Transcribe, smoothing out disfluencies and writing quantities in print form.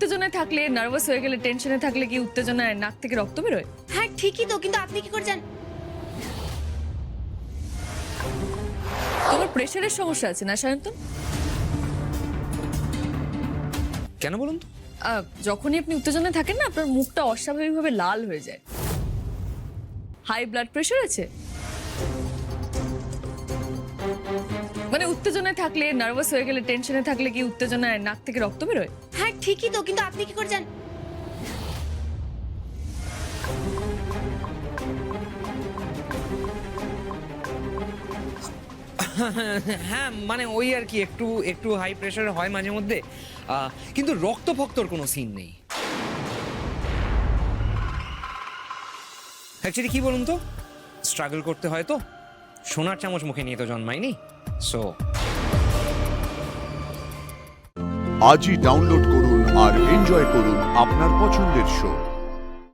উত্তেজনায় থাকলে, নার্ভাস হয়ে গেলে, টেনশনে থাকলে কি উত্তেজনায় নাক থেকে রক্ত বেরোয়? হ্যাঁ ঠিকই তো, কিন্তু আপনি কি করে জানেন? তোমার প্রেশারের সমস্যা আছে না সায়ন্তন? কেন বলুন তো? যখনই আপনি উত্তেজনায় থাকেন না, আপনার মুখটা অস্বাভাবিকভাবে লাল হয়ে যায়। হাই ব্লাড প্রেশার আছে? মানে উত্তেজনায় থাকলে, নার্ভাস হয়ে গেলে, টেনশনে থাকলে কি উত্তেজনায় নাক থেকে রক্ত বেরোয়? হ্যাঁ ঠিকই তো, কিন্তু আপনি কি করে জানেন? হ্যাঁ মানে ওই আর কি, একটু একটু হাই প্রেশার হয় মাঝে মধ্যে, কিন্তু রক্ত ফক্তর কোনো সিন নেই। অ্যাকচুয়ালি কি বলুন তো, স্ট্রাগল করতে হয় তো, সোনার চামচ মুখে নিয়ে তো জন্মায়নি, সো। আজই ডাউনলোড করুন আর এনজয় করুন আপনার পছন্দের শো।